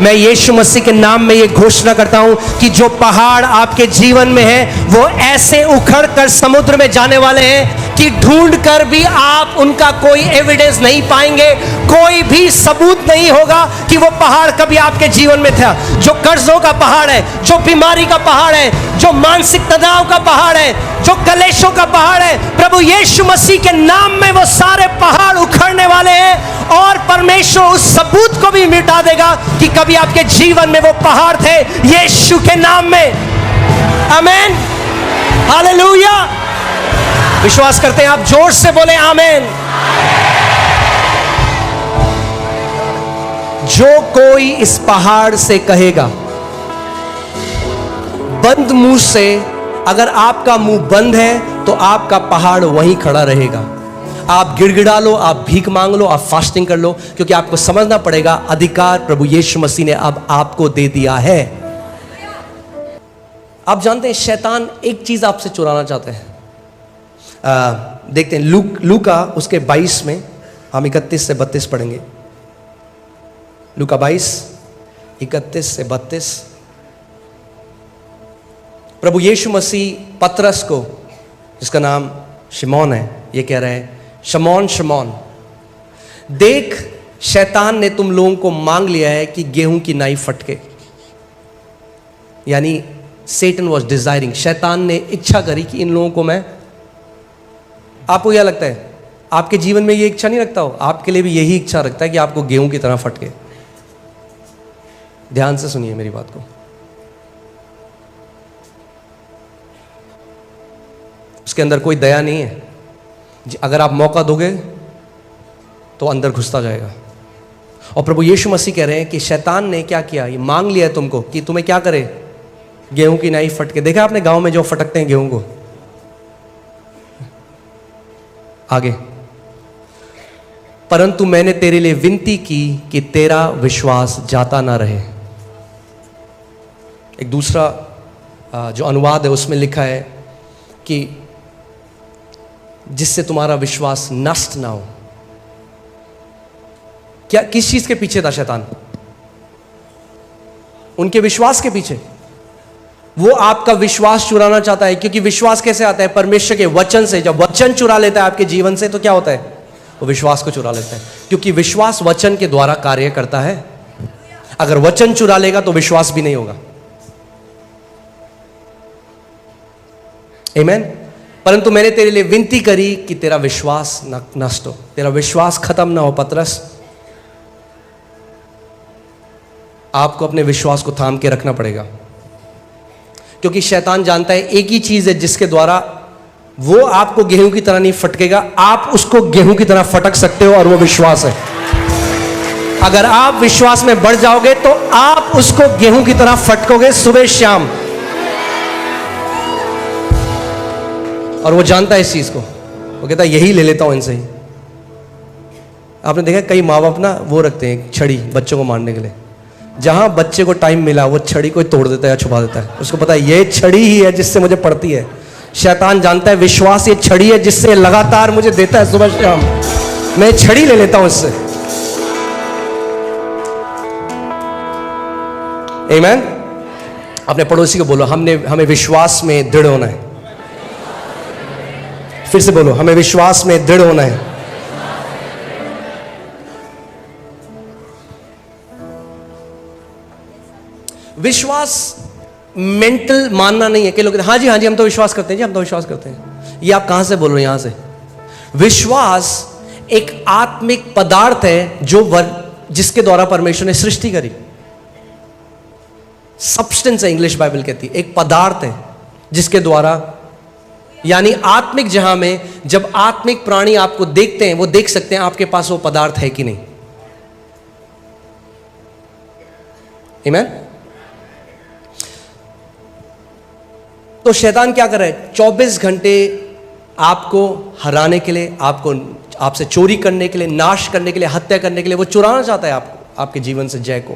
मैं यीशु मसीह के नाम में ये घोषणा करता हूं कि जो पहाड़ आपके जीवन में है वो ऐसे उखड़ कर समुद्र में जाने वाले हैं कि ढूंढ कर भी आप उनका कोई एविडेंस नहीं पाएंगे, कोई भी सबूत नहीं होगा कि वो पहाड़ कभी आपके जीवन में था। जो कर्जों का पहाड़ है, जो बीमारी का पहाड़ है, जो मानसिक तनाव का पहाड़ है, जो कलेशों का पहाड़ है, प्रभु यीशु मसीह के नाम में वो सारे पहाड़ उखड़ने वाले हैं और परमेश्वर उस सबूत को भी मिटा देगा कि कभी आपके जीवन में वो पहाड़ थे, यीशु के नाम में। आमीन, हालेलुया। विश्वास करते हैं आप? जोर से बोले आमीन। जो कोई इस पहाड़ से कहेगा, बंद मुंह से, अगर आपका मुंह बंद है तो आपका पहाड़ वहीं खड़ा रहेगा। आप गिड़गिड़ा लो, आप भीख मांग लो, आप फास्टिंग कर लो, क्योंकि आपको समझना पड़ेगा अधिकार प्रभु यीशु मसीह ने अब आपको दे दिया है। आप जानते हैं शैतान एक चीज आपसे चुराना चाहते हैं। देखते हैं लूका उसके 22 में, हम 31 से 32 पढ़ेंगे। लूका 22 31 से 32। प्रभु यीशु मसीह पतरस को, जिसका नाम शिमोन है, ये कह रहे हैं, शमौन शमौन, देख शैतान ने तुम लोगों को मांग लिया है कि गेहूं की नाई फटके। यानी Satan was desiring, शैतान ने इच्छा करी कि इन लोगों को मैं, आपको क्या लगता है आपके जीवन में ये इच्छा नहीं रखता हो? आपके लिए भी यही इच्छा रखता है कि आपको गेहूं की तरह फटके। ध्यान से सुनिए मेरी बात को। उसके अंदर कोई दया नहीं है। अगर आप मौका दोगे तो अंदर घुसता जाएगा। और प्रभु यीशु मसीह कह रहे हैं कि शैतान ने क्या किया, ये मांग लिया है तुमको कि तुम्हें क्या करे, गेहूं की नाई फटके। देखा आपने गांव में जो फटकते हैं गेहूं को? आगे, परंतु मैंने तेरे लिए विनती की कि तेरा विश्वास जाता ना रहे। एक दूसरा जो अनुवाद है उसमें लिखा है कि जिससे तुम्हारा विश्वास नष्ट ना हो। क्या, किस चीज के पीछे था शैतान? उनके विश्वास के पीछे। वो आपका विश्वास चुराना चाहता है, क्योंकि विश्वास कैसे आता है? परमेश्वर के वचन से। जब वचन चुरा लेता है आपके जीवन से तो क्या होता है? वो विश्वास को चुरा लेता है, क्योंकि विश्वास वचन के द्वारा कार्य करता है। अगर वचन चुरा लेगा तो विश्वास भी नहीं होगा। आमीन। परंतु मैंने तेरे लिए विनती करी कि तेरा विश्वास न नष्ट हो, तेरा विश्वास खत्म ना हो। पतरस, आपको अपने विश्वास को थाम के रखना पड़ेगा, क्योंकि शैतान जानता है एक ही चीज है जिसके द्वारा वो आपको गेहूं की तरह नहीं फटकेगा, आप उसको गेहूं की तरह फटक सकते हो, और वो विश्वास है। अगर आप विश्वास में बढ़ जाओगे तो आप उसको गेहूं की तरह फटकोगे सुबह शाम। और वो जानता है इस चीज को। वो कहता है यही ले लेता हूं इनसे ही। आपने देखा कई माँ बाप ना वो रखते हैं छड़ी बच्चों को मारने के लिए। जहां बच्चे को टाइम मिला वो छड़ी को तोड़ देता है या छुपा देता है। उसको पता है ये छड़ी ही है जिससे मुझे पड़ती है। शैतान जानता है विश्वास ये छड़ी है जिससे लगातार मुझे देता है सुबह शाम। मैं छड़ी ले लेता हूं इससे। आमीन। अपने पड़ोसी को बोलो हमें विश्वास में दृढ़ होना है। फिर से बोलो, हमें विश्वास में दृढ़ होना है। विश्वास मेंटल मानना नहीं है। कई लोग कहते हैं हाँ जी हम तो विश्वास करते हैं जी, हम तो विश्वास करते हैं। ये आप कहां से बोल रहे हो? यहां से। विश्वास एक आत्मिक पदार्थ है जिसके द्वारा परमेश्वर ने सृष्टि करी। सब्सटेंस है, इंग्लिश बाइबल कहती है। एक पदार्थ है जिसके द्वारा, यानी आत्मिक जहां में जब आत्मिक प्राणी आपको देखते हैं वो देख सकते हैं आपके पास वो पदार्थ है कि नहीं। आमीन। तो शैतान क्या कर रहा है? 24 घंटे आपको हराने के लिए, आपसे चोरी करने के लिए, नाश करने के लिए, हत्या करने के लिए वो चुराना चाहता है आपको, आपके जीवन से जय को।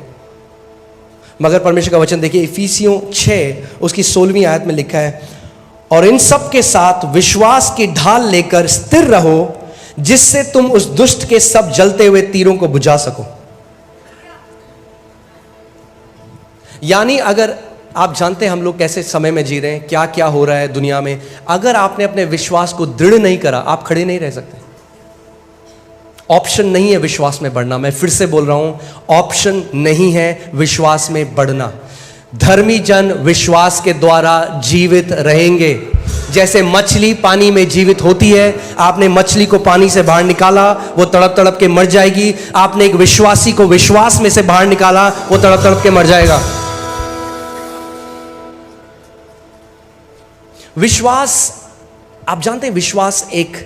मगर परमेश्वर का वचन देखिए, इफिसियों 6 उसकी 16वीं आयत में लिखा है, और इन सब के साथ विश्वास की ढाल लेकर स्थिर रहो जिससे तुम उस दुष्ट के सब जलते हुए तीरों को बुझा सको। यानी अगर आप जानते हैं हम लोग कैसे समय में जी रहे हैं, क्या क्या हो रहा है दुनिया में, अगर आपने अपने विश्वास को दृढ़ नहीं करा, आप खड़े नहीं रह सकते। ऑप्शन नहीं है विश्वास में बढ़ना। मैं फिर से बोल रहा हूं, ऑप्शन नहीं है विश्वास में बढ़ना। धर्मी जन विश्वास के द्वारा जीवित रहेंगे। जैसे मछली पानी में जीवित होती है, आपने मछली को पानी से बाहर निकाला, वो तड़प तड़प के मर जाएगी। आपने एक विश्वासी को विश्वास में से बाहर निकाला, वो तड़प तड़प के मर जाएगा। विश्वास, आप जानते हैं विश्वास एक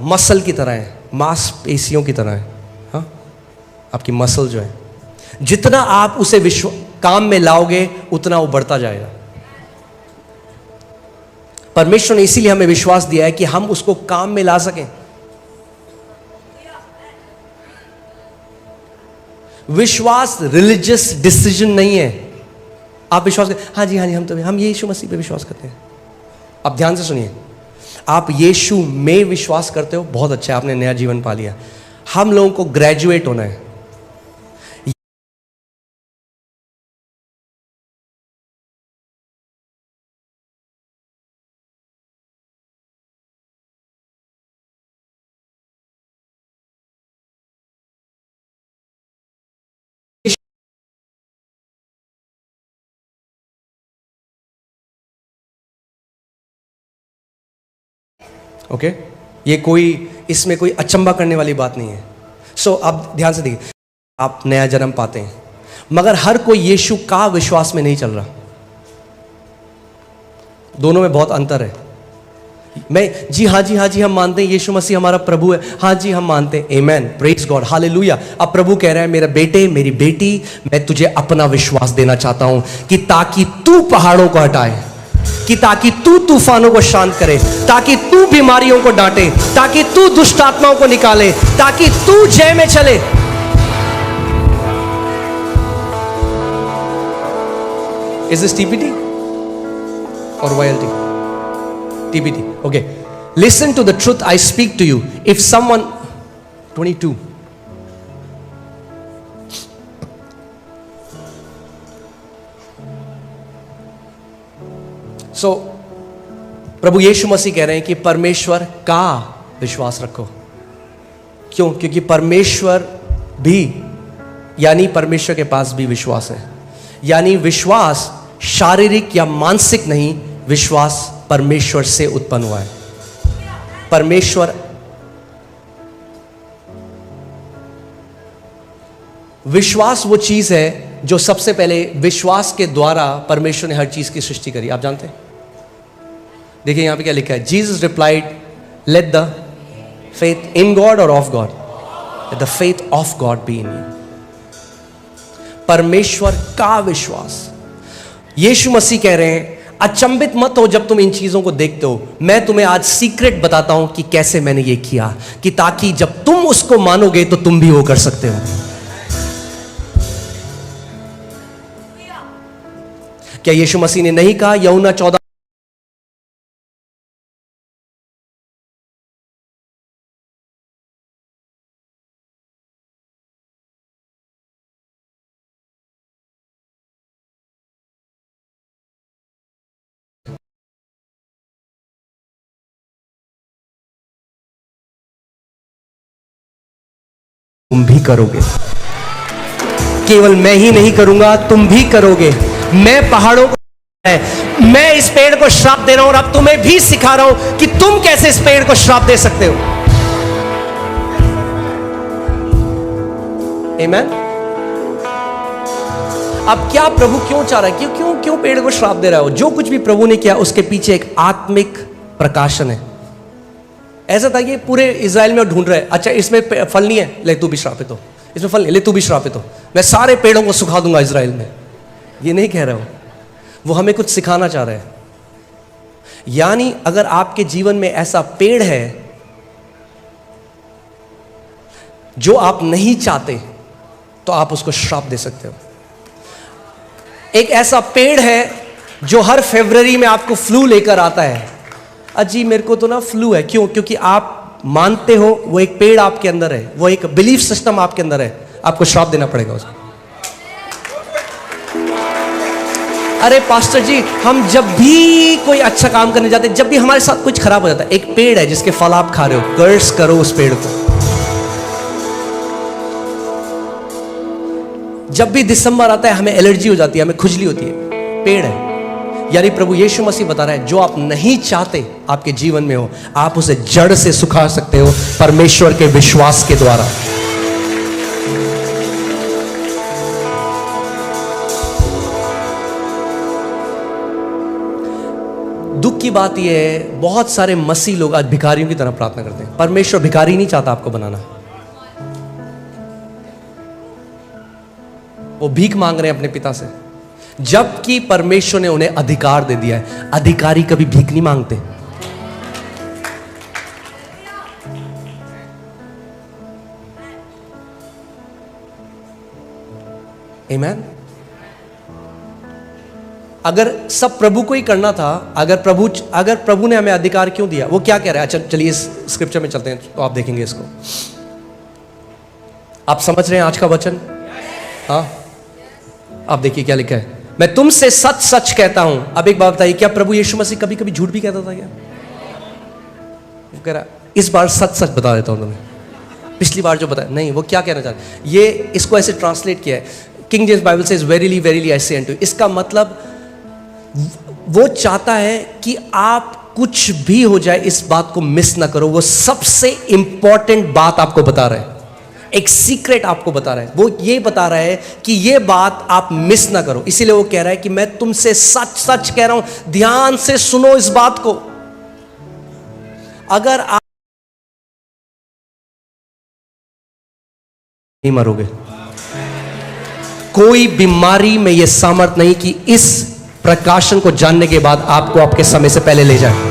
मसल की तरह है, मांसपेशियों की तरह है। हाँ, आपकी मसल जो है, जितना आप उसे काम में लाओगे उतना वो बढ़ता जाएगा। परमेश्वर ने इसीलिए हमें विश्वास दिया है कि हम उसको काम में ला सकें। विश्वास रिलीजियस डिसीजन नहीं है। आप विश्वास करें, हाँ जी हम यीशु मसीह पे विश्वास करते हैं। आप ध्यान से सुनिए, आप यीशु में विश्वास करते हो, बहुत अच्छा है, आपने नया जीवन पा लिया। हम लोगों को ग्रेजुएट होना है। ओके, ये कोई इसमें कोई अचंभा करने वाली बात नहीं है। सो अब ध्यान से देखिए, आप नया जन्म पाते हैं, मगर हर कोई यीशु का विश्वास में नहीं चल रहा। दोनों में बहुत अंतर है। जी हाँ जी हम मानते हैं यीशु मसीह हमारा प्रभु है, हाँ जी हम मानते हैं, आमेन, प्रेज गॉड, हालेलुया। अब प्रभु कह रहा है, मेरा बेटे मेरी बेटी, मैं तुझे अपना विश्वास देना चाहता हूं कि ताकि तू पहाड़ों को हटाए, कि ताकि तू तूफानों को शांत करे, ताकि तू बीमारियों को डांटे, ताकि तू दुष्ट आत्माओं को निकाले, ताकि तू जय में चले। इज दिस टीपीटी और वायल्टी? TPT, okay. Listen to the truth I speak to you, if someone 22 so प्रभु यीशु मसीह कह रहे हैं कि परमेश्वर का विश्वास रखो। क्यों? क्योंकि परमेश्वर भी, यानी परमेश्वर के पास भी विश्वास है। यानी विश्वास शारीरिक या मानसिक नहीं, विश्वास परमेश्वर से उत्पन्न हुआ है। परमेश्वर, विश्वास वो चीज है जो सबसे पहले विश्वास के द्वारा परमेश्वर ने हर चीज की सृष्टि करी। आप जानते हैं? देखिए यहां पे क्या लिखा है, Jesus replied, let the faith in God और of God, let the faith of God be in you. परमेश्वर का विश्वास। यीशु मसीह कह रहे हैं, अचंभित मत हो जब तुम इन चीजों को देखते हो। मैं तुम्हें आज सीक्रेट बताता हूं कि कैसे मैंने ये किया, कि ताकि जब तुम उसको मानोगे तो तुम भी वो कर सकते हो। क्या यीशु मसीह ने नहीं कहा यूहन्ना 14 तुम भी करोगे? केवल मैं ही नहीं करूंगा, तुम भी करोगे। मैं पहाड़ों को, मैं इस पेड़ को श्राप दे रहा हूं और अब तुम्हें भी सिखा रहा हूं कि तुम कैसे इस पेड़ को श्राप दे सकते हो। आमीन। अब क्या प्रभु क्यों चाह रहा है, क्यों पेड़ को श्राप दे रहा हो? जो कुछ भी प्रभु ने किया उसके पीछे एक आत्मिक प्रकाशन है। ऐसा था कि पूरे इजराइल में ढूंढ रहे, अच्छा इसमें फल नहीं है, ले तू भी श्रापित हो, इसमें फल नहीं, ले तू भी श्रापित हो, मैं सारे पेड़ों को सुखा दूंगा इजराइल में। ये नहीं कह रहे हो, वो हमें कुछ सिखाना चाह रहे हैं। यानी अगर आपके जीवन में ऐसा पेड़ है जो आप नहीं चाहते, तो आप उसको श्राप दे सकते हो। एक ऐसा पेड़ है जो हर फरवरी में आपको फ्लू लेकर आता है। अजी मेरे को तो ना फ्लू है, क्यों? क्योंकि आप मानते हो वो एक पेड़ आपके अंदर है, वो एक बिलीफ सिस्टम आपके अंदर है, आपको श्राप देना पड़ेगा उसको। अरे पास्टर जी, हम जब भी कोई अच्छा काम करने जाते हैं, जब भी हमारे साथ कुछ खराब हो जाता है, एक पेड़ है जिसके फल आप खा रहे हो, कर्स करो उस पेड़ को। जब भी दिसंबर आता है हमें एलर्जी हो जाती है, हमें खुजली होती है, पेड़ है। यानी प्रभु यीशु मसीह बता रहा है, जो आप नहीं चाहते आपके जीवन में हो, आप उसे जड़ से सुखा सकते हो परमेश्वर के विश्वास के द्वारा। दुख की बात यह है, बहुत सारे मसीह लोग आज भिखारियों की तरह प्रार्थना करते हैं। परमेश्वर भिखारी नहीं चाहता आपको बनाना। वो भीख मांग रहे हैं अपने पिता से, जबकि परमेश्वर ने उन्हें अधिकार दे दिया है। अधिकारी कभी भीख नहीं मांगते। आमीन। अगर सब प्रभु को ही करना था, अगर प्रभु ने हमें अधिकार क्यों दिया? वो क्या कह रहा है? अच्छा चलिए इस स्क्रिप्चर में चलते हैं तो आप देखेंगे इसको। आप समझ रहे हैं आज का वचन? हाँ, आप देखिए क्या लिखा है। मैं तुमसे सच सच कहता हूं। अब एक बात बताइए, क्या प्रभु यीशु मसीह कभी कभी झूठ भी कहता था क्या? वो कह रहा इस बार सच सच बता देता हूं तुम्हें। पिछली बार जो बताया नहीं, वो क्या कहना चाहता है? ये इसको ऐसे ट्रांसलेट किया है, किंग जेम्स बाइबल से, वेरीली वेरीली आई से अनटू यू। इसका मतलब वो चाहता है कि आप कुछ भी हो जाए इस बात को मिस ना करो। वो सबसे इंपॉर्टेंट बात आपको बता रहा है, एक सीक्रेट आपको बता रहा है। वो ये बता रहा है कि ये बात आप मिस ना करो। इसीलिए वो कह रहा है कि मैं तुमसे सच सच कह रहा हूं, ध्यान से सुनो इस बात को। अगर आप नहीं मरोगे, कोई बीमारी में यह सामर्थ नहीं कि इस प्रकाशन को जानने के बाद आपको आपके समय से पहले ले जाए।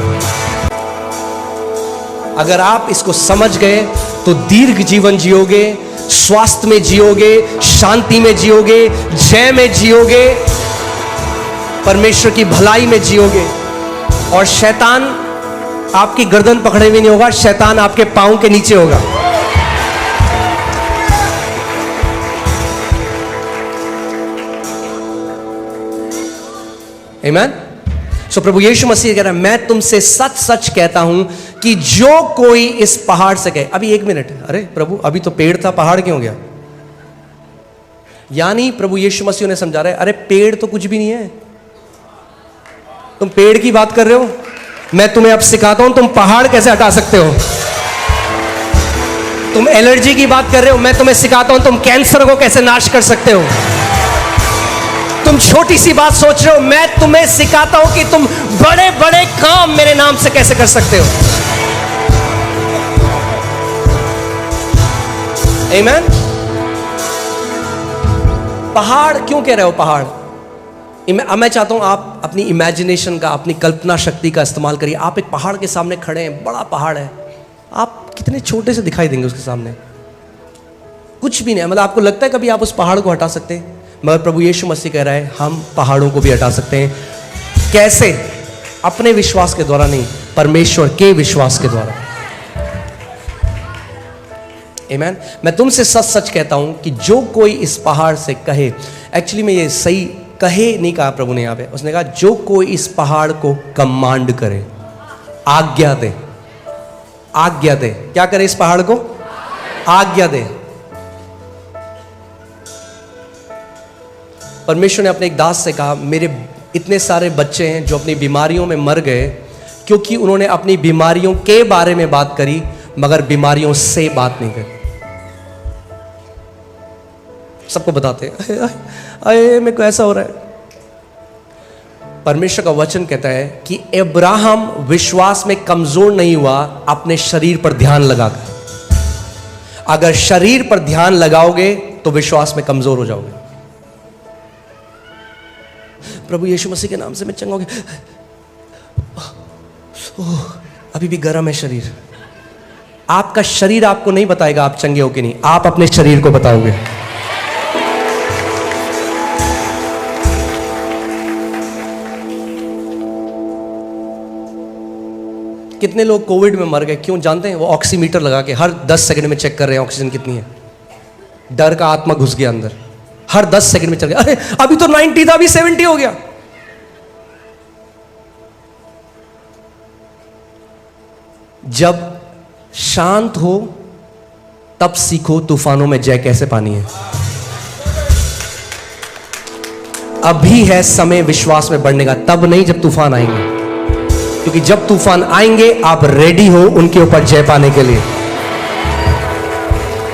अगर आप इसको समझ गए तो दीर्घ जीवन जियोगे, स्वास्थ्य में जियोगे, शांति में जियोगे, जय में जियोगे, परमेश्वर की भलाई में जियोगे। और शैतान आपकी गर्दन पकड़े भी नहीं होगा, शैतान आपके पांव के नीचे होगा। आमीन। सो प्रभु यीशु मसीह कह रहा है, मैं तुमसे सच सच कहता हूं कि जो कोई इस पहाड़ से कहे। अभी एक मिनट, अरे प्रभु अभी तो पेड़ था, पहाड़ क्यों गया? यानी प्रभु यीशु मसीह ने समझा रहे, अरे पेड़ तो कुछ भी नहीं है, तुम पेड़ की बात कर रहे हो, मैं तुम्हें अब सिखाता हूं तुम पहाड़ कैसे हटा सकते हो। तुम एलर्जी की बात कर रहे हो, मैं तुम्हें सिखाता हूं तुम कैंसर को कैसे नाश कर सकते हो। तुम छोटी सी बात सोच रहे हो, मैं तुम्हें सिखाता हूं कि तुम बड़े बड़े काम मेरे नाम से कैसे कर सकते हो। आमीन। पहाड़ क्यों कह रहे हो? पहाड़ मैं चाहता हूं आप अपनी इमेजिनेशन का, अपनी कल्पना शक्ति का इस्तेमाल करिए। आप एक पहाड़ के सामने खड़े हैं, बड़ा पहाड़ है, आप कितने छोटे से दिखाई देंगे उसके सामने? कुछ भी नहीं। मतलब आपको लगता है कभी आप उस पहाड़ को हटा सकते हैं? मगर प्रभु यीशु मसीह कह रहा है, हम पहाड़ों को भी हटा सकते हैं। कैसे? अपने विश्वास के द्वारा नहीं, परमेश्वर के विश्वास के द्वारा। आमीन। मैं तुमसे सच सच कहता हूं कि जो कोई इस पहाड़ से कहे, एक्चुअली में ये सही कहे नहीं कहा प्रभु ने, यहां पे उसने कहा जो कोई इस पहाड़ को कमांड करे, आज्ञा दे। आज्ञा दे, क्या करे? इस पहाड़ को आज्ञा दे। परमेश्वर ने अपने एक दास से कहा, मेरे इतने सारे बच्चे हैं जो अपनी बीमारियों में मर गए क्योंकि उन्होंने अपनी बीमारियों के बारे में बात करी मगर बीमारियों से बात नहीं करी। सबको बताते अरे मेरे को ऐसा हो रहा है। परमेश्वर का वचन कहता है कि अब्राहम विश्वास में कमजोर नहीं हुआ अपने शरीर पर ध्यान लगाकर। अगर शरीर पर ध्यान लगाओगे तो विश्वास में कमजोर हो जाओगे। प्रभु यीशु मसीह के नाम से मैं चंगा हो गया, अभी भी गर्म है शरीर। आपका शरीर आपको नहीं बताएगा आप चंगे हो कि नहीं, आप अपने शरीर को बताओगे। कितने लोग कोविड में मर गए? क्यों जानते हैं? वो ऑक्सीमीटर लगा के हर 10 सेकंड में चेक कर रहे हैं ऑक्सीजन कितनी है। डर का आत्मा घुस गया अंदर, हर 10 सेकंड में चल गया, अरे अभी तो 90 था, अभी 70 हो गया। जब शांत हो तब सीखो तूफानों में जय कैसे पानी है। अभी है समय विश्वास में बढ़ने का, तब नहीं जब तूफान आएंगे, क्योंकि जब तूफान आएंगे आप रेडी हो उनके ऊपर जय पाने के लिए।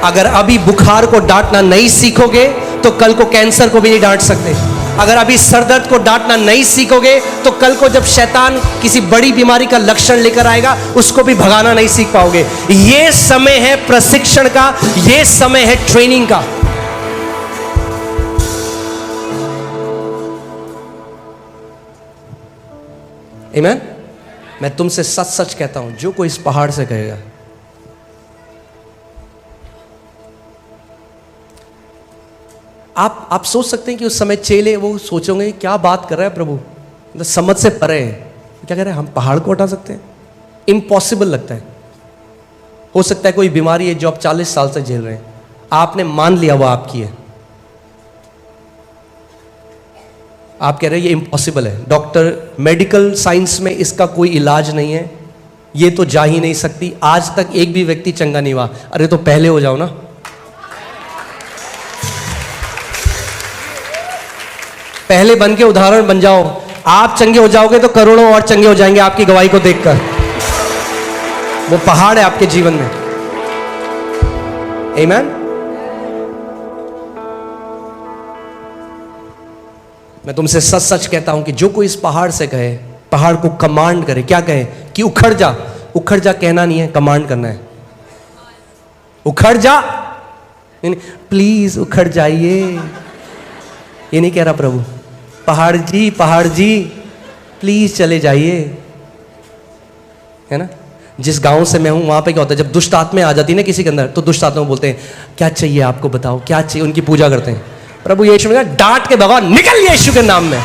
अगर अभी बुखार को डांटना नहीं सीखोगे तो कल को कैंसर को भी नहीं डांट सकते। अगर अभी सरदर्द को डांटना नहीं सीखोगे तो कल को जब शैतान किसी बड़ी बीमारी का लक्षण लेकर आएगा उसको भी भगाना नहीं सीख पाओगे। यह समय है प्रशिक्षण का, यह समय है ट्रेनिंग का। आमीन। मैं तुमसे सच सच कहता हूं, जो कोई इस पहाड़ से कहेगा, आप सोच सकते हैं कि उस समय चेले वो सोचोगे क्या बात कर रहा है प्रभु, मतलब समझ से परे है। क्या कह रहे हैं, हम पहाड़ को हटा सकते हैं? इम्पॉसिबल लगता है। हो सकता है कोई बीमारी है जो आप 40 साल से झेल रहे हैं, आपने मान लिया वो आपकी है, आप कह रहे हैं ये इम्पॉसिबल है, डॉक्टर मेडिकल साइंस में इसका कोई इलाज नहीं है, ये तो जा ही नहीं सकती, आज तक एक भी व्यक्ति चंगा नहीं हुआ। अरे तो पहले हो जाओ ना। पहले बन के उदाहरण बन जाओ। आप चंगे हो जाओगे तो करोड़ों और चंगे हो जाएंगे आपकी गवाही को देखकर। वो पहाड़ है आपके जीवन में। आमीन। मैं तुमसे सच सच कहता हूं कि जो कोई इस पहाड़ से कहे, पहाड़ को कमांड करे, क्या कहे कि उखड़ जा। उखड़ जा कहना नहीं है, कमांड करना है। उखड़ जा, प्लीज उखड़ जाइए, ये नहीं कह रहा प्रभु। पहाड़ जी प्लीज चले जाइए, है ना। जिस गांव से मैं हूं वहां पे क्या होता है, जब दुष्ट आत्मा आ जाती है ना किसी के अंदर, तो दुष्ट आत्मा बोलते हैं क्या चाहिए आपको, बताओ क्या चाहिए। उनकी पूजा करते हैं। प्रभु यीशु ने डांट के भगवान निकल यीशु के नाम में।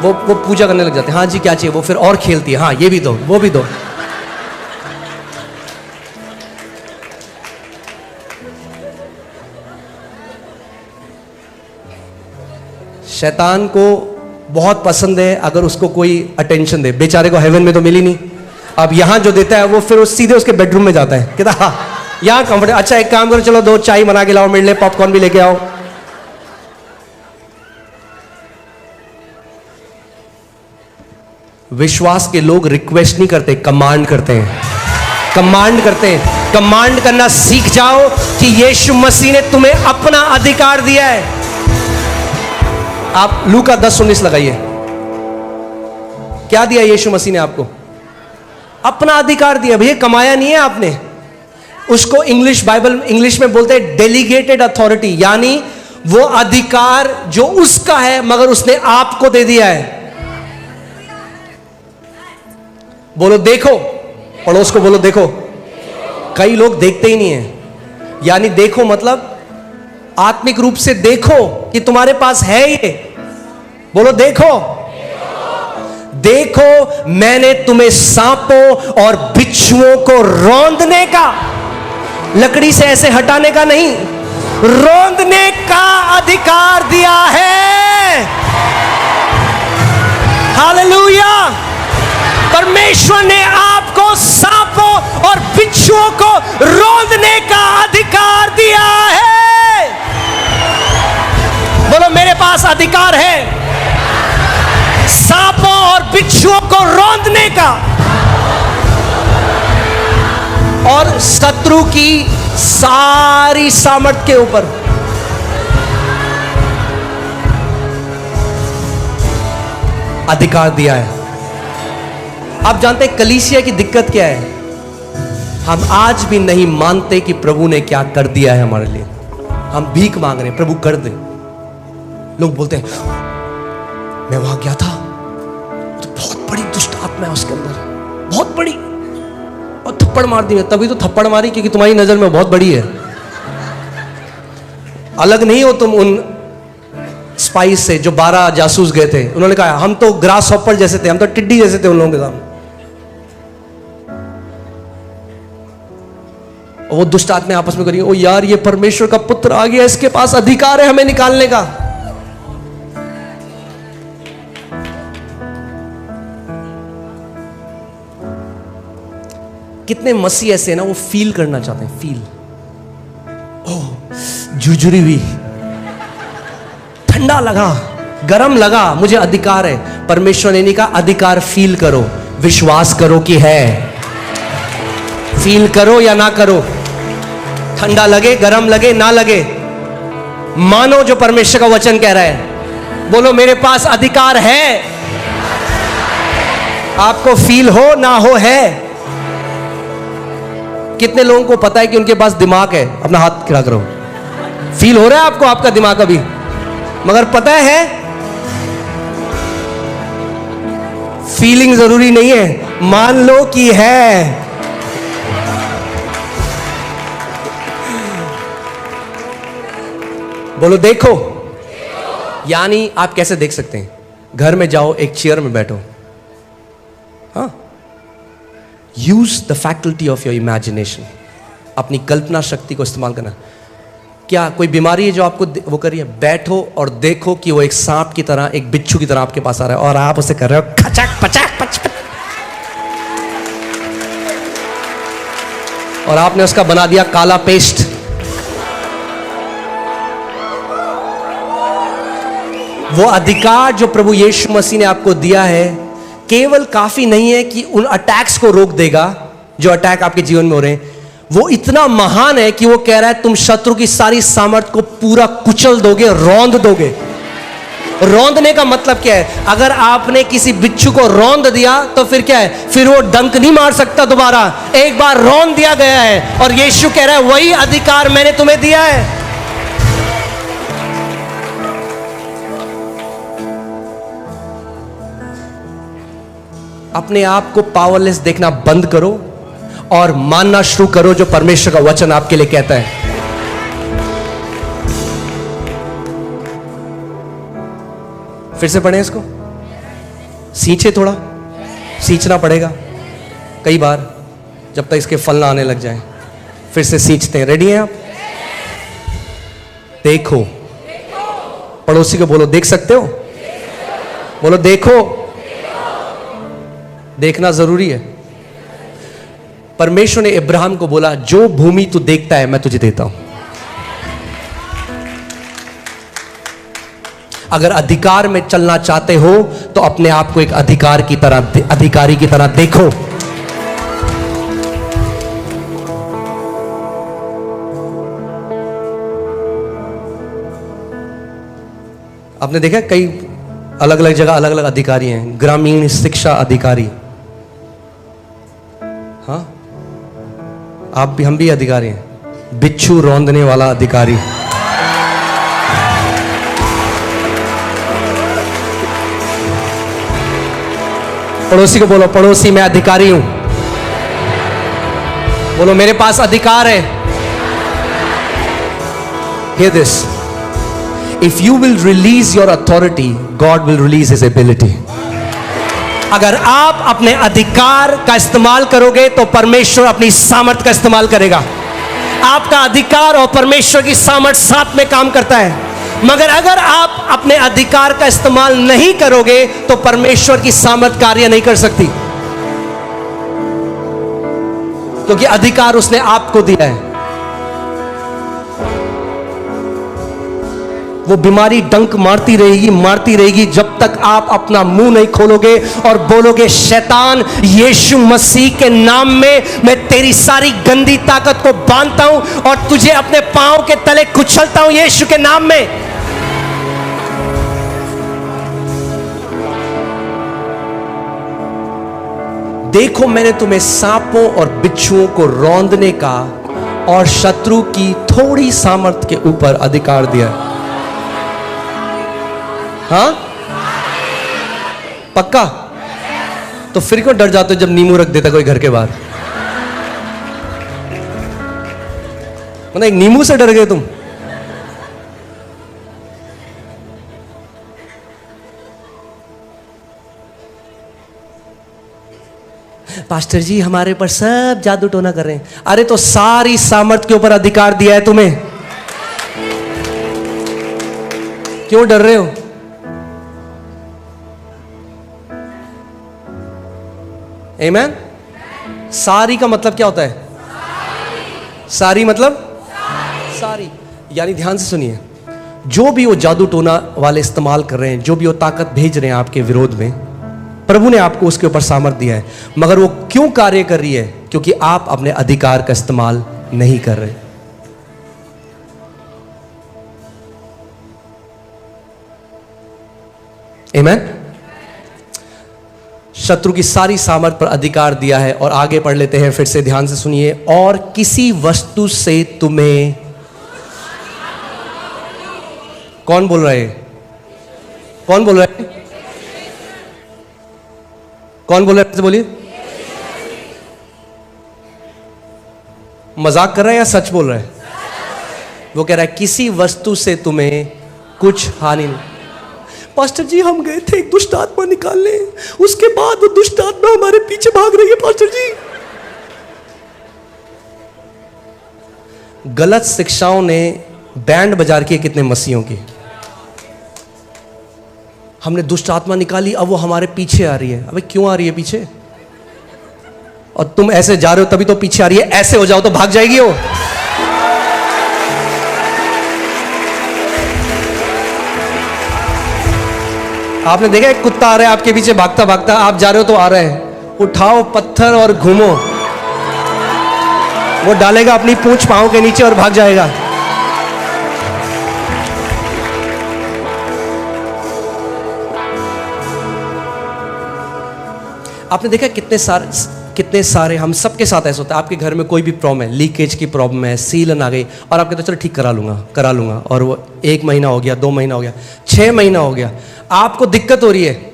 वो पूजा करने लग जाते हैं। हाँ जी क्या चाहिए, वो फिर और खेलती है, हाँ ये भी दो, वो भी दो। शैतान को बहुत पसंद है अगर उसको कोई अटेंशन दे। बेचारे को हेवन में तो मिली नहीं, अब यहां जो देता है वो फिर सीधे उसके बेडरूम में जाता है, कहता हाँ यहां कंफर्ट। अच्छा एक काम करो, चलो 2 चाय बना के लाओ मेरे लिए, पॉपकॉर्न भी लेके आओ। विश्वास के लोग रिक्वेस्ट नहीं करते, कमांड करते हैं। कमांड करते हैं। कमांड करना सीख जाओ कि यीशु मसीह ने तुम्हें अपना अधिकार दिया है। आप लूका 10:19 लगाइए। क्या दिया यीशु मसीह ने आपको? अपना अधिकार दिया। भैया कमाया नहीं है आपने उसको। इंग्लिश में बोलते हैं डेलीगेटेड अथॉरिटी, यानी वो अधिकार जो उसका है मगर उसने आपको दे दिया है। बोलो देखो, पड़ोस को बोलो देखो। कई लोग देखते ही नहीं है, यानी देखो मतलब आत्मिक रूप से देखो कि तुम्हारे पास है ये। बोलो देखो, देखो मैंने तुम्हें सांपों और बिच्छुओं को रौंदने का, लकड़ी से ऐसे हटाने का नहीं, रौंदने का अधिकार दिया है। हालेलुया। परमेश्वर ने आपको सांपों और बिच्छुओं को रौंदने का अधिकार दिया है। बोलो मेरे पास अधिकार है सांपों और बिच्छुओं को रौंदने का, और शत्रु की सारी सामर्थ के ऊपर। अधिकार दिया है। आप जानते हैं कलीसिया की दिक्कत क्या है? हम आज भी नहीं मानते कि प्रभु ने क्या कर दिया है हमारे लिए। हम भीख मांग रहे हैं, प्रभु कर दे। लोग बोलते हैं मैं वहां गया था तो बहुत बड़ी दुष्ट आत्मा है उसके अंदर, बहुत बड़ी, और थप्पड़ मार दी। तभी तो थप्पड़ मारी क्योंकि तुम्हारी नजर में बहुत बड़ी है। अलग नहीं हो तुम उन स्पाइस से जो 12 जासूस गए थे। उन्होंने कहा हम तो ग्रास हॉपर जैसे थे, हम तो टिड्डी जैसे थे उन लोगों के सामने। और वो दुष्ट आत्मा आपस में करेंगे, ओ यार ये परमेश्वर का पुत्र आ गया, इसके पास अधिकार है हमें निकालने का। कितने मसीह ऐसे हैं ना, वो फील करना चाहते हैं, फील, ओह झुरझुरी हुई, ठंडा लगा, गरम लगा, मुझे अधिकार है। परमेश्वर ने नहीं कहा अधिकार फील करो, विश्वास करो कि है। फील करो या ना करो, ठंडा लगे, गरम लगे, ना लगे, मानो जो परमेश्वर का वचन कह रहा है। बोलो मेरे पास अधिकार है। आपको फील हो ना हो, है। कितने लोगों को पता है कि उनके पास दिमाग है? अपना हाथ खड़ा करो। फील हो रहा है आपको आपका दिमाग अभी, मगर पता है फीलिंग जरूरी नहीं है, मान लो कि है। बोलो देखो। यानी आप कैसे देख सकते हैं? घर में जाओ, एक चेयर में बैठो, हाँ, use the faculty of your imagination, अपनी कल्पना शक्ति को इस्तेमाल करना। क्या कोई बीमारी है जो आपको वो कर रही है? बैठो और देखो कि वो एक सांप की तरह, एक बिच्छू की तरह आपके पास आ रहा है और आप उसे कर रहे हो खचक पचक पच पच, और आपने उसका बना दिया काला पेस्ट। वो अधिकार जो प्रभु यीशु मसीह ने आपको दिया है केवल काफी नहीं है कि उन अटैक्स को रोक देगा जो अटैक आपके जीवन में हो रहे हैं, वो इतना महान है कि वो कह रहा है तुम शत्रु की सारी सामर्थ को पूरा कुचल दोगे, रौंद दोगे। रौंदने का मतलब क्या है? अगर आपने किसी बिच्छू को रौंद दिया तो फिर क्या है? फिर वो डंक नहीं मार सकता दोबारा, एक बार रौंद दिया गया है। और यीशु कह रहा है वही अधिकार मैंने तुम्हें दिया है। अपने आप को पावरलेस देखना बंद करो और मानना शुरू करो जो परमेश्वर का वचन आपके लिए कहता है। फिर से पढ़ें इसको, सींचे, थोड़ा सींचना पड़ेगा कई बार जब तक इसके फल ना आने लग जाए। फिर से सींचते हैं। रेडी हैं आप? देखो, पड़ोसी को बोलो देख सकते हो, बोलो देखो। देखना जरूरी है। परमेश्वर ने इब्राहिम को बोला जो भूमि तू देखता है मैं तुझे देता हूं। अगर अधिकार में चलना चाहते हो तो अपने आप को एक अधिकारी की तरह देखो। आपने देखा कई अलग अलग जगह अलग अलग अधिकारी हैं। ग्रामीण शिक्षा अधिकारी, हाँ, आप भी, हम भी अधिकारी हैं। बिच्छू रौंदने वाला अधिकारी, पड़ोसी को बोलो पड़ोसी मैं अधिकारी हूं। बोलो मेरे पास अधिकार है। Hear this. If you will release your authority, God will release His ability. अगर आप अपने अधिकार का इस्तेमाल करोगे तो परमेश्वर अपनी सामर्थ का इस्तेमाल करेगा। आपका अधिकार और परमेश्वर की सामर्थ साथ में काम करता है। मगर अगर आप अपने अधिकार का इस्तेमाल नहीं करोगे तो परमेश्वर की सामर्थ कार्य नहीं कर सकती, क्योंकि अधिकार उसने आपको दिया है। वो बीमारी डंक मारती रहेगी जब तक आप अपना मुंह नहीं खोलोगे और बोलोगे शैतान यीशु मसीह के नाम में मैं तेरी सारी गंदी ताकत को बांधता हूं और तुझे अपने पांव के तले कुचलता हूं यीशु के नाम में। देखो मैंने तुम्हें सांपों और बिच्छुओं को रौंदने का और शत्रु की थोड़ी सामर्थ के ऊपर अधिकार दिया। हाँ पक्का? तो फिर क्यों डर जाते हो जब नींबू रख देता कोई घर के बाहर? मतलब एक नींबू से डर गए तुम? पास्टर जी हमारे ऊपर सब जादू टोना कर रहे हैं। अरे तो सारी सामर्थ के ऊपर अधिकार दिया है तुम्हें, क्यों डर रहे हो? आमेन। सारी का मतलब क्या होता है? सारी मतलब सारी, यानी ध्यान से सुनिए, जो भी वो जादू टोना वाले इस्तेमाल कर रहे हैं, जो भी वो ताकत भेज रहे हैं आपके विरोध में, प्रभु ने आपको उसके ऊपर सामर्थ दिया है। मगर वो क्यों कार्य कर रही है? क्योंकि आप अपने अधिकार का इस्तेमाल नहीं कर रहे। आमेन। शत्रु की सारी सामर्थ पर अधिकार दिया है। और आगे पढ़ लेते हैं, फिर से ध्यान से सुनिए। और किसी वस्तु से तुम्हें, कौन बोल रहा है? कौन बोल रहा है? कौन बोल रहा है? बोलिए। मजाक कर रहा है या सच बोल रहा है? वो कह रहा है किसी वस्तु से तुम्हें कुछ हानि नहीं। पास्टर जी हम गए थे एक दुष्ट आत्मा निकालने, उसके बाद वो दुष्ट आत्मा हमारे पीछे भाग रही है पास्टर जी। गलत शिक्षाओं ने बैंड बजा रखी है कितने मसीहों की। हमने दुष्ट आत्मा निकाली, अब वो हमारे पीछे आ रही है। अबे क्यों आ रही है पीछे? और तुम ऐसे जा रहे हो तभी तो पीछे आ रही है। ऐसे हो जाओ तो भाग जाएगी वो। आपने देखा एक कुत्ता आ रहा है आपके पीछे भागता भागता, आप जा रहे हो तो आ रहा है। उठाओ पत्थर और घूमो, वो डालेगा अपनी पूंछ पांव के नीचे और भाग जाएगा। आपने देखा कितने सारे हम सबके साथ ऐसा होता है। आपके घर में कोई भी प्रॉब्लम है, लीकेज की प्रॉब्लम है, सीलन आ गई, और आप कहते हो चलो ठीक करा लूंगा, और वो 1 महीना हो गया, 2 महीना हो गया, 6 महीना हो गया, आपको दिक्कत हो रही है,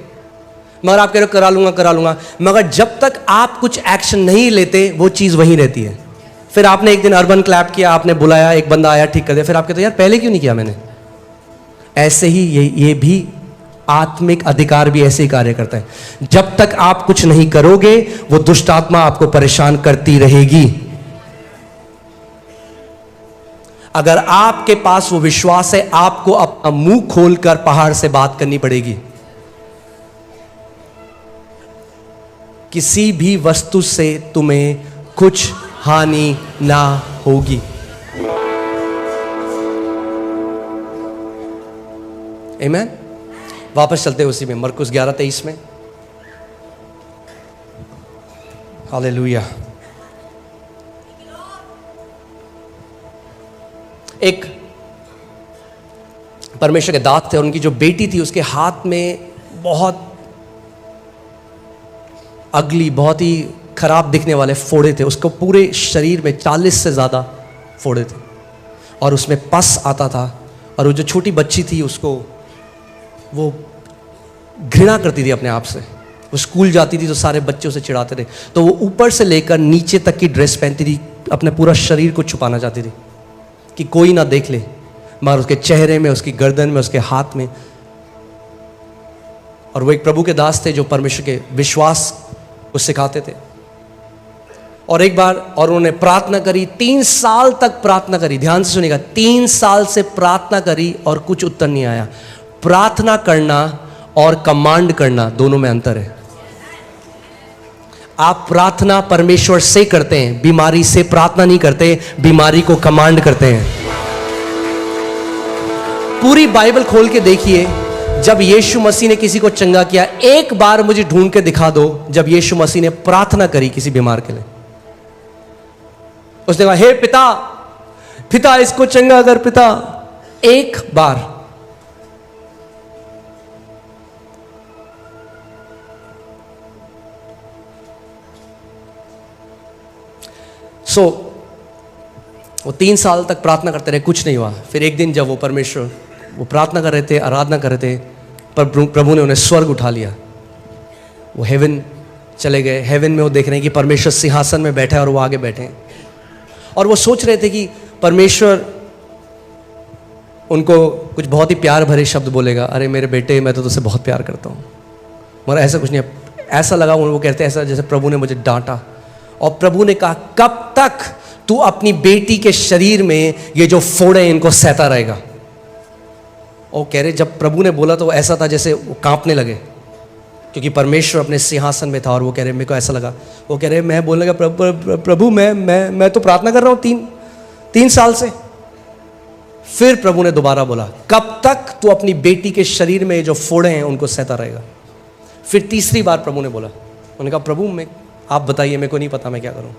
मगर आप कह रहे हो करा लूंगा, मगर जब तक आप कुछ एक्शन नहीं लेते वो चीज़ वहीं रहती है। फिर आपने एक दिन अर्बन क्लैप किया, आपने बुलाया, एक बंदा आया, ठीक कर दिया, फिर आप कहते हो यार पहले क्यों नहीं किया मैंने। ऐसे ही ये भी आत्मिक अधिकार भी ऐसे ही कार्य करता है। जब तक आप कुछ नहीं करोगे वो दुष्ट आत्मा आपको परेशान करती रहेगी। अगर आपके पास वो विश्वास है, आपको अपना मुंह खोलकर पहाड़ से बात करनी पड़ेगी। किसी भी वस्तु से तुम्हें कुछ हानि ना होगी। आमीन। वापस चलते हैं उसी में, मरकुस 11:23 में। हालेलुया। एक परमेश्वर के दास थे, उनकी जो बेटी थी उसके हाथ में बहुत अगली, बहुत ही खराब दिखने वाले फोड़े थे। उसको पूरे शरीर में 40 से ज़्यादा फोड़े थे और उसमें पस आता था। और वो जो छोटी बच्ची थी उसको वो घृणा करती थी अपने आप से। वो स्कूल जाती थी तो सारे बच्चे उसे चिढ़ाते थे, तो वो ऊपर से लेकर नीचे तक की ड्रेस पहनती थी, अपने पूरा शरीर को छुपाना चाहती थी कि कोई ना देख ले, मगर उसके चेहरे में, उसकी गर्दन में, उसके हाथ में। और वो एक प्रभु के दास थे जो परमेश्वर के विश्वास को सिखाते थे। और एक बार और उन्होंने प्रार्थना करी, 3 साल तक प्रार्थना करी। ध्यान से सुनिएगा, 3 साल से प्रार्थना करी और कुछ उत्तर नहीं आया। प्रार्थना करना और कमांड करना दोनों में अंतर है। आप प्रार्थना परमेश्वर से करते हैं, बीमारी से प्रार्थना नहीं करते, बीमारी को कमांड करते हैं। पूरी बाइबल खोल के देखिए, जब यीशु मसीह ने किसी को चंगा किया, एक बार मुझे ढूंढ के दिखा दो जब यीशु मसीह ने प्रार्थना करी किसी बीमार के लिए। उसने कहा हे पिता इसको चंगा कर पिता, एक बार। वो 3 साल तक प्रार्थना करते रहे, कुछ नहीं हुआ। फिर एक दिन जब वो परमेश्वर, वो प्रार्थना कर रहे थे, आराधना कर रहे थे, पर प्रभु ने उन्हें स्वर्ग उठा लिया। वो हेवन चले गए। हेवन में वो देख रहे हैं कि परमेश्वर सिंहासन में बैठा है और वो आगे बैठे हैं। और वो सोच रहे थे कि परमेश्वर उनको कुछ बहुत ही प्यार भरे शब्द बोलेगा, अरे मेरे बेटे मैं तो तुझसे बहुत प्यार करता हूँ। मगर ऐसा कुछ नहीं है। ऐसा लगा, वो कहते हैं ऐसा जैसे प्रभु ने मुझे डांटा। और प्रभु ने कहा, कब तक तू अपनी बेटी के शरीर में ये जो फोड़े इनको सहता रहेगा। और कह रहे जब प्रभु ने बोला तो ऐसा था जैसे वो कांपने लगे, क्योंकि परमेश्वर अपने सिंहासन में था। और वो कह रहे मेरे को ऐसा लगा, वो कह रहे मैं बोलने लगा, प्रभु मैं तो प्रार्थना कर रहा हूँ तीन साल से। फिर प्रभु ने दोबारा बोला, कब तक तू अपनी बेटी के शरीर में जो फोड़े हैं उनको सहता रहेगा। फिर तीसरी बार प्रभु ने बोला, उन्होंने कहा प्रभु आप बताइए, मेरे को नहीं पता मैं क्या करूं।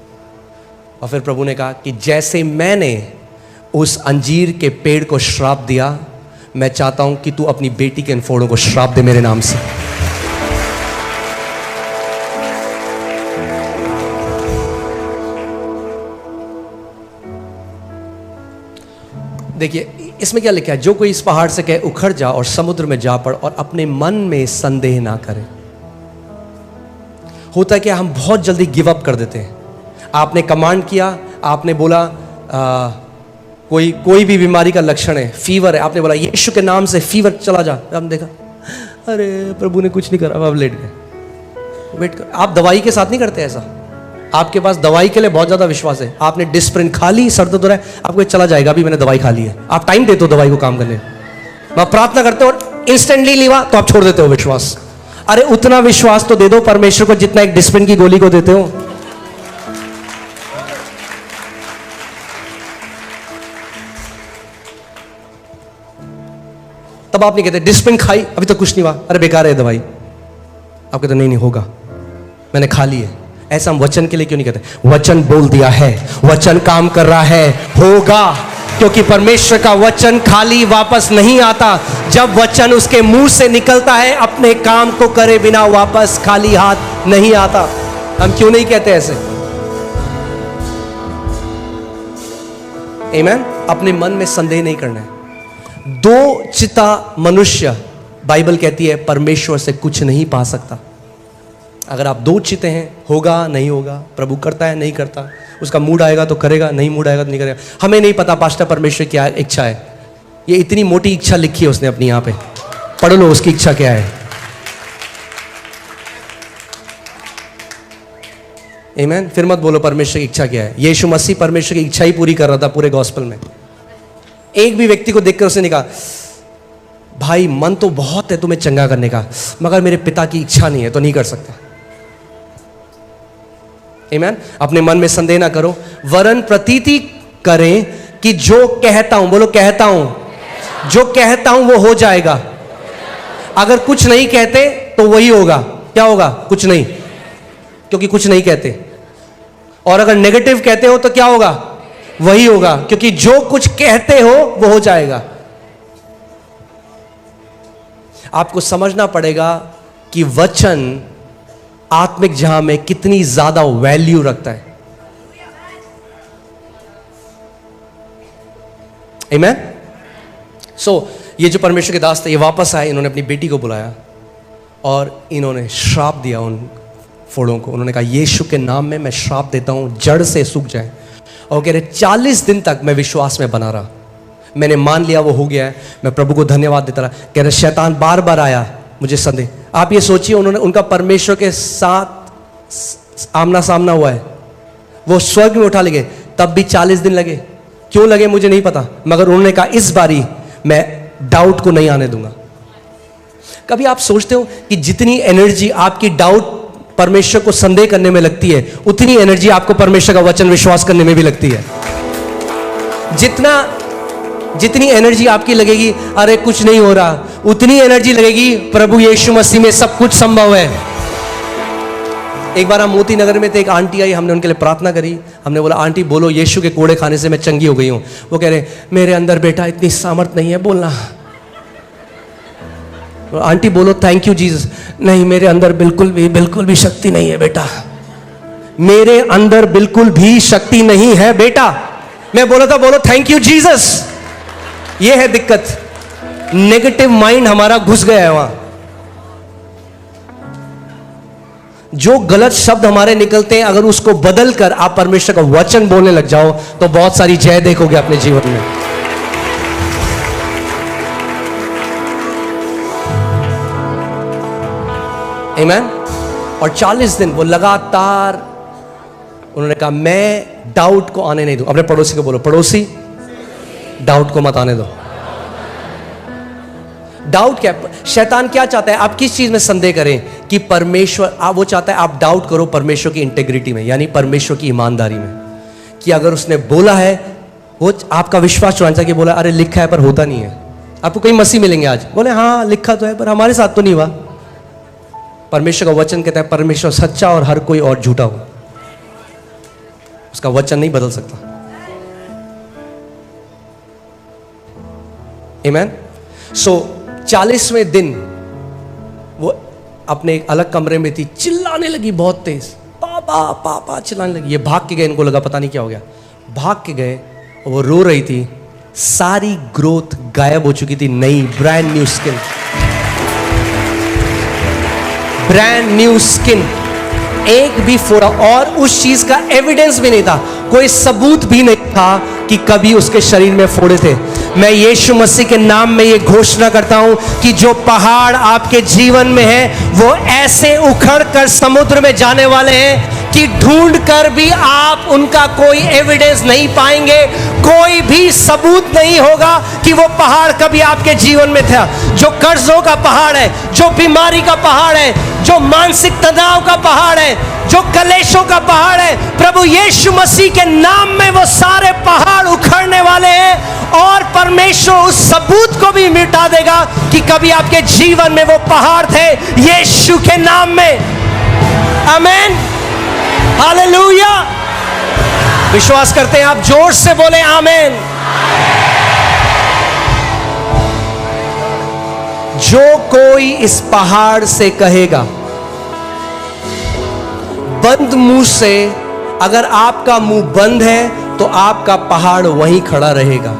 और फिर प्रभु ने कहा कि जैसे मैंने उस अंजीर के पेड़ को श्राप दिया, मैं चाहता हूं कि तू अपनी बेटी के इन फोड़ों को श्राप दे मेरे नाम से। देखिए इसमें क्या लिखा है, जो कोई इस पहाड़ से कहे उखड़ जा और समुद्र में जा पड़ और अपने मन में संदेह ना करे। होता है कि हम बहुत जल्दी गिव अप कर देते हैं। आपने कमांड किया, आपने बोला कोई भी बीमारी का लक्षण है, फीवर है, आपने बोला यीशु के नाम से फीवर चला जा। हमने देखा अरे प्रभु ने कुछ नहीं करा, अब लेट गए। वेट कर, आप दवाई के साथ नहीं करते ऐसा। आपके पास दवाई के लिए बहुत ज्यादा विश्वास है, आपने डिस्प्रिन खा ली, सर दर्द हो रहा है, आपको चला जाएगा, अभी मैंने दवाई खा ली है। आप टाइम देते हो दवाई को काम करने, आप प्रार्थना करते हो और इंस्टेंटली लीवा तो आप छोड़ देते हो विश्वास। अरे उतना विश्वास तो दे दो परमेश्वर को जितना एक डिस्प्रिन की गोली को देते हो। तब आप नहीं कहते डिस्प्रिन खाई अभी तो कुछ नहीं हुआ, अरे बेकार है दवाई। आप कहते नहीं होगा, मैंने खा ली है। ऐसा हम वचन के लिए क्यों नहीं कहते? वचन बोल दिया है, वचन काम कर रहा है, होगा। क्योंकि परमेश्वर का वचन खाली वापस नहीं आता। जब वचन उसके मुंह से निकलता है, अपने काम को करे बिना वापस खाली हाथ नहीं आता। हम क्यों नहीं कहते ऐसे? आमीन। अपने मन में संदेह नहीं करना है। दो चिता मनुष्य, बाइबल कहती है, परमेश्वर से कुछ नहीं पा सकता। अगर आप दो चिते हैं, होगा नहीं होगा, प्रभु करता है नहीं करता, उसका मूड आएगा तो करेगा, नहीं मूड आएगा तो नहीं करेगा। हमें नहीं पता पास्टर परमेश्वर क्या इच्छा है। ये इतनी मोटी इच्छा लिखी है उसने अपनी, यहाँ पे पढ़ लो उसकी इच्छा क्या है। आमीन। फिर मत बोलो परमेश्वर की इच्छा क्या है। यीशु मसीह परमेश्वर की इच्छा ही पूरी कर रहा था पूरे गॉस्पेल में। एक भी व्यक्ति को देखकर उसने कहा भाई मन तो बहुत है तुम्हें चंगा करने का, मगर मेरे पिता की इच्छा नहीं है तो नहीं कर सकता। आमीन। अपने मन में संदेह ना करो, वरन प्रतीति करें कि जो कहता हूं, बोलो कहता हूं, जो कहता हूं वो हो जाएगा। अगर कुछ नहीं कहते तो वही होगा। क्या होगा? कुछ नहीं, क्योंकि कुछ नहीं कहते। और अगर नेगेटिव कहते हो तो क्या होगा? वही होगा, क्योंकि जो कुछ कहते हो वो हो जाएगा। आपको समझना पड़ेगा कि वचन आत्मिक जहां में कितनी ज्यादा वैल्यू रखता है। आमीन। सो ये जो परमेश्वर के दास थे, ये वापस आए, इन्होंने अपनी बेटी को बुलाया और इन्होंने श्राप दिया उन फोड़ों को। उन्होंने कहा यीशु के नाम में मैं श्राप देता हूं, जड़ से सूख जाए। और कह रहे 40 दिन तक मैं विश्वास में बना रहा, मैंने मान लिया वो हो गया है, मैं प्रभु को धन्यवाद देता रहा। कह रहे शैतान बार बार आया, मुझे संदेह। आप ये सोचिए, उन्होंने उनका परमेश्वर के साथ आमना सामना हुआ है, वो स्वर्ग में उठा ले गए, तब भी 40 दिन लगे। क्यों लगे मुझे नहीं पता, मगर उन्होंने कहा इस बारी मैं डाउट को नहीं आने दूंगा। कभी आप सोचते हो कि जितनी एनर्जी आपकी डाउट परमेश्वर को संदेह करने में लगती है, उतनी एनर्जी आपको परमेश्वर का वचन विश्वास करने में भी लगती है। जितनी एनर्जी आपकी लगेगी अरे कुछ नहीं हो रहा, उतनी एनर्जी लगेगी प्रभु यीशु मसीह में सब कुछ संभव है। एक बार हम मोती नगर में थे, एक आंटी आई, हमने उनके लिए प्रार्थना करी। हमने बोला आंटी बोलो यीशु के कोड़े खाने से मैं चंगी हो गई हूं। वो कह रहे मेरे अंदर बेटा इतनी सामर्थ नहीं है बोलना। आंटी बोलो थैंक यू जीसस। नहीं मेरे अंदर बिल्कुल भी शक्ति नहीं है बेटा, मेरे अंदर बिल्कुल भी शक्ति नहीं है बेटा। मैं बोला था बोलो थैंक यू जीसस। ये है दिक्कत, नेगेटिव माइंड हमारा घुस गया है वहां। जो गलत शब्द हमारे निकलते हैं, अगर उसको बदल कर आप परमेश्वर का वचन बोलने लग जाओ तो बहुत सारी जय देखोगे अपने जीवन में। आमीन। और 40 दिन वो लगातार उन्होंने कहा मैं डाउट को आने नहीं दूं। अपने पड़ोसी को बोलो, पड़ोसी डाउट को मत आने दो। डाउट क्या, शैतान क्या चाहता है? आप किस चीज में संदेह करें? कि परमेश्वर, वो चाहता है आप डाउट करो परमेश्वर की इंटेग्रिटी में, यानी परमेश्वर की ईमानदारी में, कि अगर उसने बोला है, वो आपका विश्वास चुराना चाहिए कि बोला अरे लिखा है पर होता नहीं है। आपको कई मसीह मिलेंगे आज, बोले हाँ लिखा तो है पर हमारे साथ तो नहीं हुआ। परमेश्वर का वचन कहता है परमेश्वर सच्चा और हर कोई और झूठा हो, उसका वचन नहीं बदल सकता। आमीन। सो 40वें दिन वो अपने एक अलग कमरे में थी, चिल्लाने लगी बहुत तेज, पापा पापा चिल्लाने लगी। ये भाग के गए, इनको लगा पता नहीं क्या हो गया, भाग के गए और वो रो रही थी। सारी ग्रोथ गायब हो चुकी थी, नई brand new skin, brand new skin, एक भी फोड़ा, और उस चीज का एविडेंस भी नहीं था, कोई सबूत भी नहीं था कि कभी उसके शरीर में फोड़े थे। मैं यीशु मसीह के नाम में ये घोषणा करता हूं कि जो पहाड़ आपके जीवन में है वो ऐसे उखड़ कर समुद्र में जाने वाले हैं कि ढूंढ कर भी आप उनका कोई एविडेंस नहीं पाएंगे, कोई भी सबूत नहीं होगा कि वो पहाड़ कभी आपके जीवन में था। जो कर्जों का पहाड़ है, जो बीमारी का पहाड़ है, जो मानसिक तनाव का पहाड़ है, जो कलेशों का पहाड़ है, प्रभु यीशु मसीह के नाम में वो सारे पहाड़ उखड़ने वाले हैं और परमेश्वर उस सबूत को भी मिटा देगा कि कभी आपके जीवन में वो पहाड़ थे, यीशु के नाम में। आमीन, हालेलुया। विश्वास करते हैं आप? जोर से बोले आमीन। जो कोई इस पहाड़ से कहेगा, बंद मुंह से, अगर आपका मुंह बंद है तो आपका पहाड़ वहीं खड़ा रहेगा।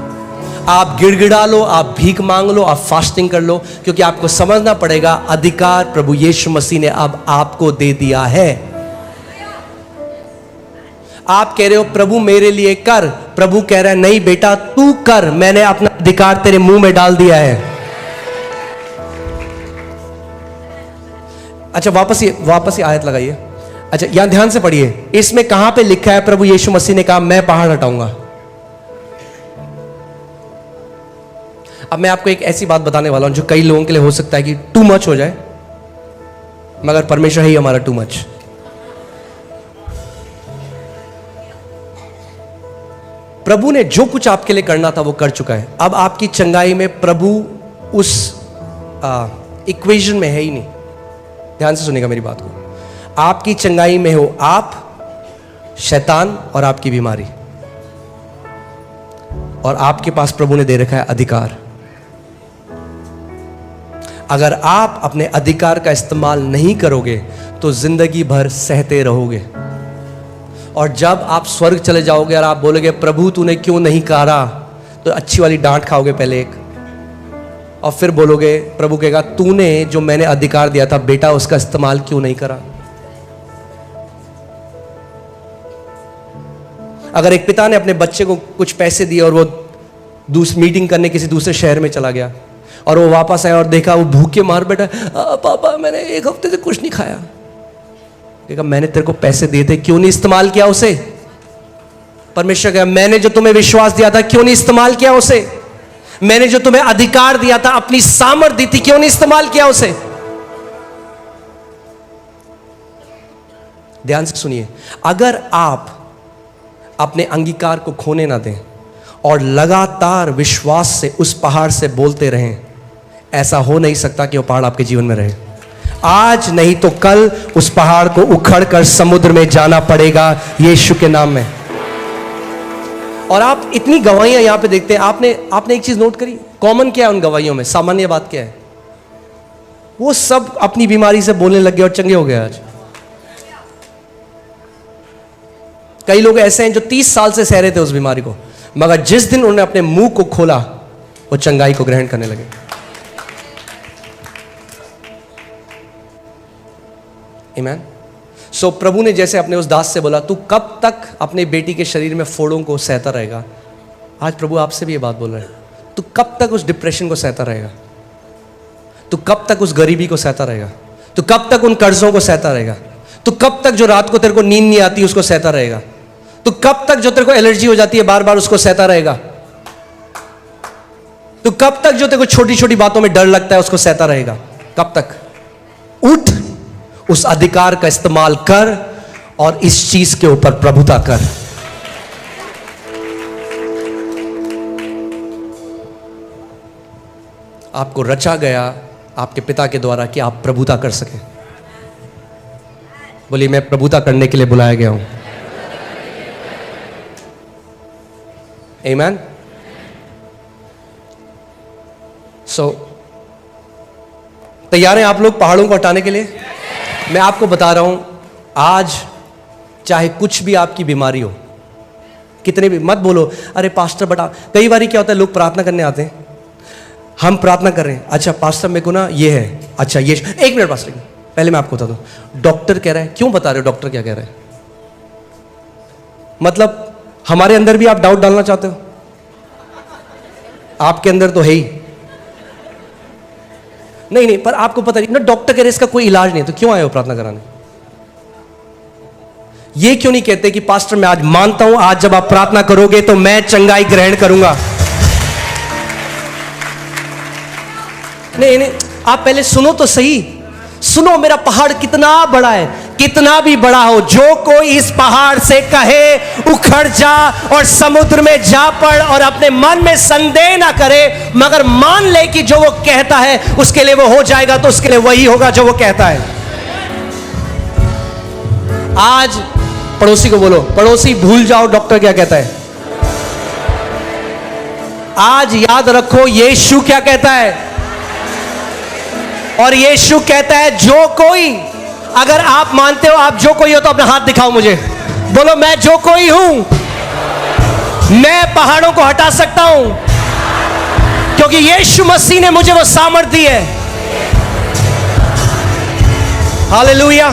आप गिड़गिड़ा लो, आप भीख मांग लो, आप फास्टिंग कर लो, क्योंकि आपको समझना पड़ेगा अधिकार प्रभु यीशु मसीह ने अब आपको दे दिया है। आप कह रहे हो प्रभु मेरे लिए कर, प्रभु कह रहा है नहीं बेटा तू कर, मैंने अपना अधिकार तेरे मुंह में डाल दिया है। अच्छा वापस ये आयत लगाइए। अच्छा यहां ध्यान से पढ़िए, इसमें कहां पे लिखा है प्रभु यीशु मसीह ने कहा मैं पहाड़ हटाऊंगा। अब मैं आपको एक ऐसी बात बताने वाला हूं जो कई लोगों के लिए हो सकता है कि टू मच हो जाए, मगर परमेश्वर ही हमारा टू मच। प्रभु ने जो कुछ आपके लिए करना था वो कर चुका है। अब आपकी चंगाई में प्रभु उस इक्वेशन में है ही नहीं। ध्यान से सुनिएगा मेरी बात को। आपकी चंगाई में हो आप, शैतान और आपकी बीमारी, और आपके पास प्रभु ने दे रखा है अधिकार। अगर आप अपने अधिकार का इस्तेमाल नहीं करोगे तो जिंदगी भर सहते रहोगे, और जब आप स्वर्ग चले जाओगे और आप बोलोगे प्रभु तूने क्यों नहीं करा, तो अच्छी वाली डांट खाओगे पहले एक, और फिर बोलोगे, प्रभु कहेगा तूने जो मैंने अधिकार दिया था बेटा उसका इस्तेमाल क्यों नहीं करा। अगर एक पिता ने अपने बच्चे को कुछ पैसे दिए और वो मीटिंग करने किसी दूसरे शहर में चला गया और वो वापस आया और देखा वो भूखे मार बैठा, पापा मैंने एक हफ्ते से कुछ नहीं खाया। कहेगा मैंने तेरे को पैसे दिए थे क्यों नहीं इस्तेमाल किया उसे। परमेश्वर कहेगा मैंने जो तुम्हें विश्वास दिया था क्यों नहीं इस्तेमाल किया उसे। मैंने जो तुम्हें अधिकार दिया था, अपनी सामर्थ दी थी, क्यों नहीं इस्तेमाल किया उसे। ध्यान से सुनिए, अगर आप अपने अंगीकार को खोने ना दें और लगातार विश्वास से उस पहाड़ से बोलते रहें, ऐसा हो नहीं सकता कि वो पहाड़ आपके जीवन में रहे। आज नहीं तो कल उस पहाड़ को उखड़ कर समुद्र में जाना पड़ेगा यीशु के नाम में। और आप इतनी गवाहियां यहां पे देखते हैं, आपने एक चीज नोट करी, कॉमन क्या है उन गवाहियों में, सामान्य बात क्या है? वो सब अपनी बीमारी से बोलने लग गए और चंगे हो गए। आज कई लोग ऐसे हैं जो 30 साल से सह रहे थे उस बीमारी को, मगर जिस दिन उन्होंने अपने मुंह को खोला वो चंगाई को ग्रहण करने लगे। आमीन। सो प्रभु ने जैसे अपने उस दास से बोला तू कब तक अपने बेटी के शरीर में फोड़ों को सहता रहेगा, आज प्रभु आपसे भी ये बात बोल रहे हैं, तू कब तक उस डिप्रेशन को सहता रहेगा, तू कब तक उस गरीबी को सहता रहेगा, तू कब तक उन कर्जों को सहता रहेगा। तो कब तक जो रात को तेरे को नींद नहीं आती उसको सहता रहेगा? तो कब तक जो तेरे को एलर्जी हो जाती है बार बार उसको सहता रहेगा? तो कब तक जो तेरे को छोटी छोटी बातों में डर लगता है उसको सहता रहेगा? कब तक? उठ, उस अधिकार का इस्तेमाल कर और इस चीज के ऊपर प्रभुता कर। आपको रचा गया आपके पिता के द्वारा कि आप प्रभुता कर सकें। बोलिए, मैं प्रभुता करने के लिए बुलाया गया हूं। आमीन। सो तैयार हैं आप लोग पहाड़ों को हटाने के लिए? मैं आपको बता रहा हूं, आज चाहे कुछ भी आपकी बीमारी हो, कितने भी, मत बोलो अरे पास्टर बता। कई बार क्या होता है, लोग प्रार्थना करने आते हैं, हम प्रार्थना कर रहे हैं, अच्छा पास्टर मेरे को ना ये है, अच्छा ये, एक मिनट पास्टर पहले मैं आपको बता दूं, डॉक्टर कह रहा है। क्यों बता रहे हो डॉक्टर क्या कह रहा है? मतलब हमारे अंदर भी आप डाउट डालना चाहते हो? आपके अंदर तो है ही नहीं, पर आपको पता नहीं ना, डॉक्टर कह रहे इसका कोई इलाज नहीं है, तो क्यों आए हो प्रार्थना कराने? ये क्यों नहीं कहते कि पास्टर मैं आज मानता हूं, आज जब आप प्रार्थना करोगे तो मैं चंगाई ग्रहण करूंगा? नहीं, आप पहले सुनो तो सही, सुनो मेरा पहाड़ कितना बड़ा है। कितना भी बड़ा हो, जो कोई इस पहाड़ से कहे उखड़ जा और समुद्र में जा पड़, और अपने मन में संदेह ना करे मगर मान ले कि जो वो कहता है उसके लिए वो हो जाएगा, तो उसके लिए वही होगा जो वो कहता है। आज पड़ोसी को बोलो, पड़ोसी भूल जाओ डॉक्टर क्या कहता है, आज याद रखो यीशु क्या कहता है। और यीशु कहता है जो कोई, अगर आप मानते हो आप जो कोई हो तो अपना हाथ दिखाओ मुझे, बोलो मैं जो कोई हूं, मैं पहाड़ों को हटा सकता हूं क्योंकि यीशु मसीह ने मुझे वो सामर्थ दी है। हालेलुया।